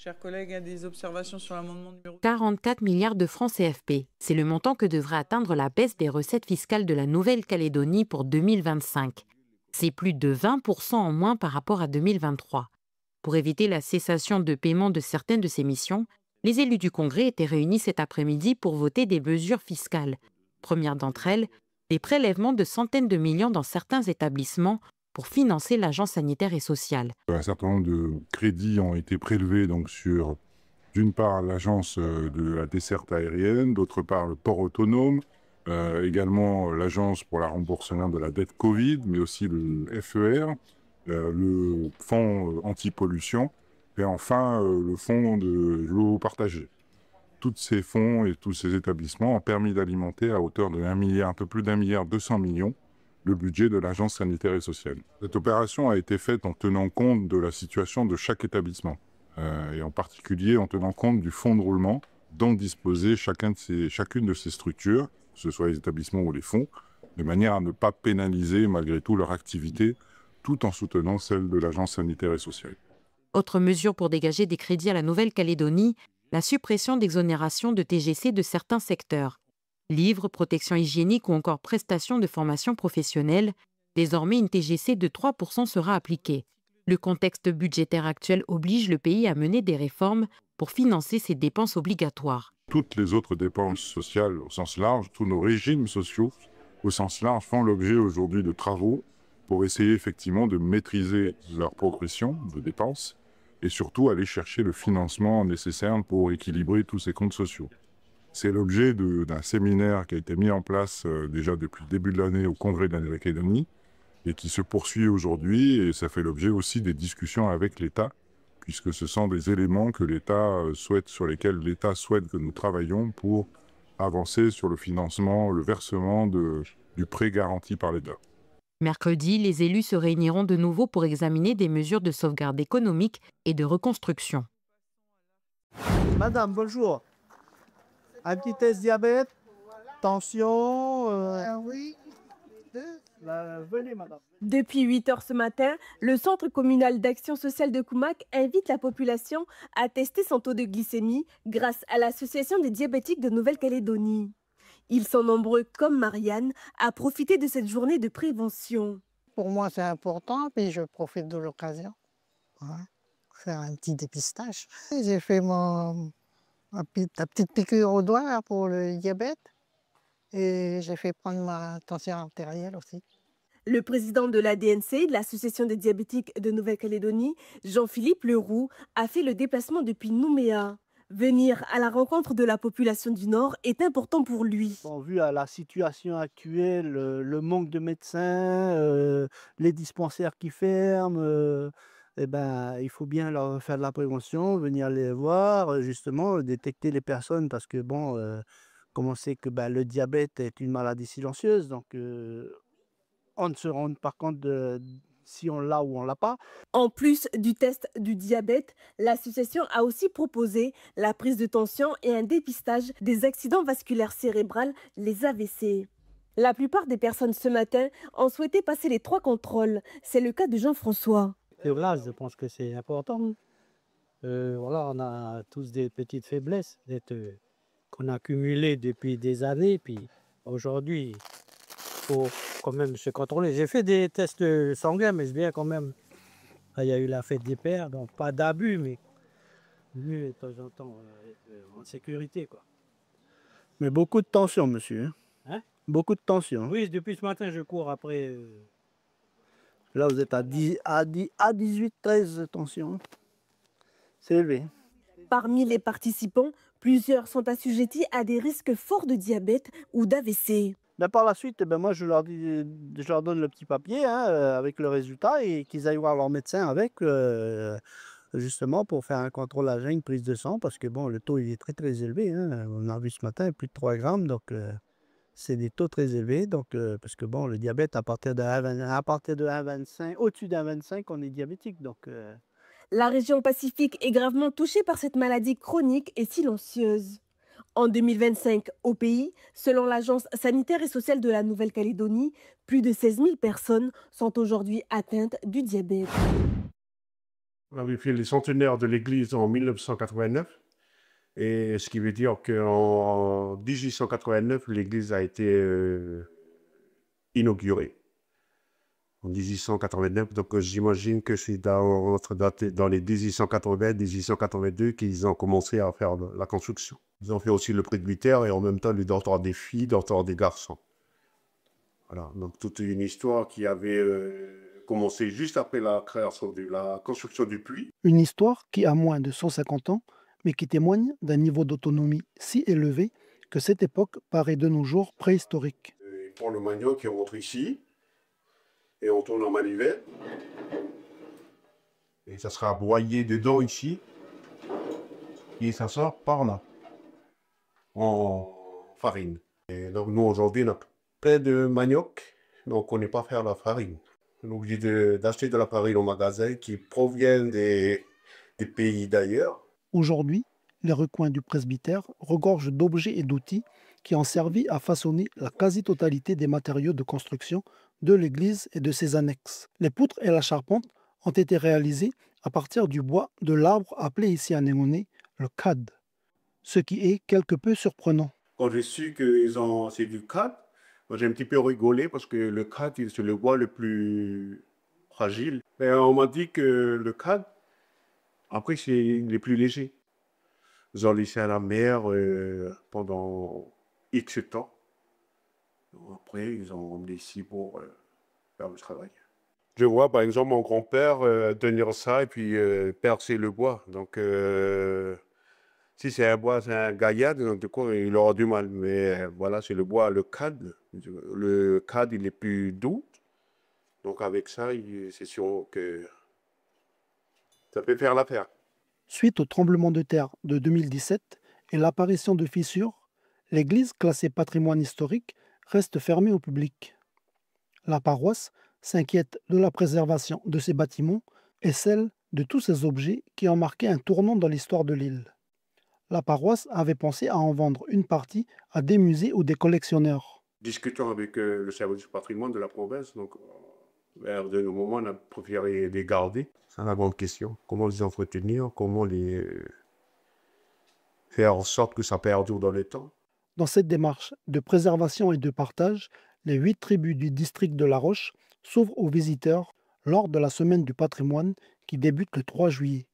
Chers collègues, il y a des observations sur l'amendement numéro 44 milliards de francs CFP. C'est le montant que devrait atteindre la baisse des recettes fiscales de la Nouvelle-Calédonie pour 2025. C'est plus de 20% en moins par rapport à 2023. Pour éviter la cessation de paiement de certaines de ces missions, les élus du Congrès étaient réunis cet après-midi pour voter des mesures fiscales. Première d'entre elles, des prélèvements de centaines de millions dans certains établissements pour financer l'agence sanitaire et sociale. Un certain nombre de crédits ont été prélevés donc sur, d'une part, l'agence de la desserte aérienne, d'autre part, le port autonome, également l'agence pour le remboursement de la dette Covid, mais aussi le FER, le fonds anti-pollution, et enfin le fonds de l'eau partagée. Tous ces fonds et tous ces établissements ont permis d'alimenter à hauteur de 1 milliard, un peu plus d'1,2 milliard le budget de l'agence sanitaire et sociale. Cette opération a été faite en tenant compte de la situation de chaque établissement, et en particulier en tenant compte du fonds de roulement dont disposait chacune de ces structures, que ce soit les établissements ou les fonds, de manière à ne pas pénaliser malgré tout leur activité, tout en soutenant celle de l'agence sanitaire et sociale. Autre mesure pour dégager des crédits à la Nouvelle-Calédonie, la suppression d'exonération de TGC de certains secteurs. Livres, protection hygiénique ou encore prestations de formation professionnelle, désormais une TGC de 3% sera appliquée. Le contexte budgétaire actuel oblige le pays à mener des réformes pour financer ces dépenses obligatoires. Toutes les autres dépenses sociales au sens large, tous nos régimes sociaux au sens large font l'objet aujourd'hui de travaux pour essayer effectivement de maîtriser leur progression de dépenses et surtout aller chercher le financement nécessaire pour équilibrer tous ces comptes sociaux. C'est l'objet d'un séminaire qui a été mis en place déjà depuis le début de l'année au Congrès de la Nouvelle-Calédonie et qui se poursuit aujourd'hui, et ça fait l'objet aussi des discussions avec l'État, puisque ce sont des éléments que l'État souhaite, sur lesquels l'État souhaite que nous travaillions pour avancer sur le financement, le versement du prêt garanti par l'État. Mercredi, les élus se réuniront de nouveau pour examiner des mesures de sauvegarde économique et de reconstruction. Madame, bonjour. Un petit test diabète, tension. Oui. Venez, madame. Depuis 8 heures ce matin, le Centre communal d'action sociale de Koumak invite la population à tester son taux de glycémie grâce à l'Association des diabétiques de Nouvelle-Calédonie. Ils sont nombreux, comme Marianne, à profiter de cette journée de prévention. Pour moi, c'est important, puis je profite de l'occasion. Faire un petit dépistage. J'ai fait la petite piqûre au doigt pour le diabète et j'ai fait prendre ma tension artérielle aussi. Le président de l'ADNC, de l'Association des diabétiques de Nouvelle-Calédonie, Jean-Philippe Leroux, a fait le déplacement depuis Nouméa. Venir à la rencontre de la population du Nord est important pour lui. Bon, vu à la situation actuelle, le manque de médecins, les dispensaires qui ferment, il faut bien leur faire de la prévention, venir les voir, justement, détecter les personnes parce que, comme on sait que le diabète est une maladie silencieuse, donc on ne se rend pas compte de si on l'a ou on l'a pas. En plus du test du diabète, l'association a aussi proposé la prise de tension et un dépistage des accidents vasculaires cérébraux, les AVC. La plupart des personnes ce matin ont souhaité passer les 3 contrôles. C'est le cas de Jean-François. Là, je pense que c'est important. On a tous des petites faiblesses qu'on a accumulées depuis des années. Puis aujourd'hui, il faut quand même se contrôler. J'ai fait des tests sanguins, mais c'est bien quand même. Il y a eu la fête des pères, donc pas d'abus, mais mieux de temps en temps en sécurité, quoi. Mais beaucoup de tension, monsieur. Hein? Beaucoup de tension. Oui, depuis ce matin, je cours après. Là, vous êtes à 18, 13 tension. C'est élevé. Parmi les participants, plusieurs sont assujettis à des risques forts de diabète ou d'AVC. Par la suite, moi, je leur donne le petit papier avec le résultat et qu'ils aillent voir leur médecin avec, justement, pour faire un contrôle à jeun, une prise de sang, parce que le taux il est très très élevé. On a vu ce matin plus de 3 grammes, donc c'est des taux très élevés. Donc, parce que le diabète, à partir de 1,25, au-dessus d'1,25, on est diabétique. Donc, La région Pacifique est gravement touchée par cette maladie chronique et silencieuse. En 2025, au pays, selon l'Agence sanitaire et sociale de la Nouvelle-Calédonie, plus de 16 000 personnes sont aujourd'hui atteintes du diabète. On avait fait les centenaires de l'église en 1989. Et ce qui veut dire qu'en 1889, l'église a été inaugurée. En 1889, donc j'imagine que c'est dans les 1880-1882 qu'ils ont commencé à faire la construction. Ils ont fait aussi le presbytère et en même temps le dortoir des filles, le dortoir des garçons. Voilà, donc toute une histoire qui avait commencé juste après la construction du puits. Une histoire qui a moins de 150 ans, mais qui témoigne d'un niveau d'autonomie si élevé que cette époque paraît de nos jours préhistorique. Il prend le manioc et on rentre ici, et on tourne en manivelle, et ça sera broyé dedans ici, et ça sort par là, en farine. Et donc nous aujourd'hui on a plein de manioc, mais on ne connaît pas faire la farine. On est obligé d'acheter de la farine au magasin qui provient des pays d'ailleurs. Aujourd'hui, les recoins du presbytère regorgent d'objets et d'outils qui ont servi à façonner la quasi-totalité des matériaux de construction de l'église et de ses annexes. Les poutres et la charpente ont été réalisés à partir du bois de l'arbre appelé ici à Némoné le cad, ce qui est quelque peu surprenant. Quand j'ai su que c'est du cad, j'ai un petit peu rigolé parce que le cad, c'est le bois le plus fragile. Mais on m'a dit que le cad, après, c'est les plus légers. Ils ont laissé à la mer pendant X temps. Après, ils ont emmené ici pour faire le travail. Je vois par exemple mon grand-père tenir ça et puis percer le bois. Donc, si c'est un bois, c'est un gaillard, donc du coup, il aura du mal. Mais voilà, c'est le bois, le cad. Le cad, il est plus doux. Donc, avec ça, c'est sûr que ça peut faire l'affaire. Suite au tremblement de terre de 2017 et l'apparition de fissures, l'église classée patrimoine historique reste fermée au public. La paroisse s'inquiète de la préservation de ces bâtiments et celle de tous ces objets qui ont marqué un tournant dans l'histoire de l'île. La paroisse avait pensé à en vendre une partie à des musées ou des collectionneurs. Discutons avec le service du patrimoine de la province, donc vers de nos moments, on a préféré les garder. C'est la grande question. Comment les entretenir, comment les faire en sorte que ça perdure dans le temps. Dans cette démarche de préservation et de partage, les 8 tribus du district de La Roche s'ouvrent aux visiteurs lors de la semaine du patrimoine qui débute le 3 juillet.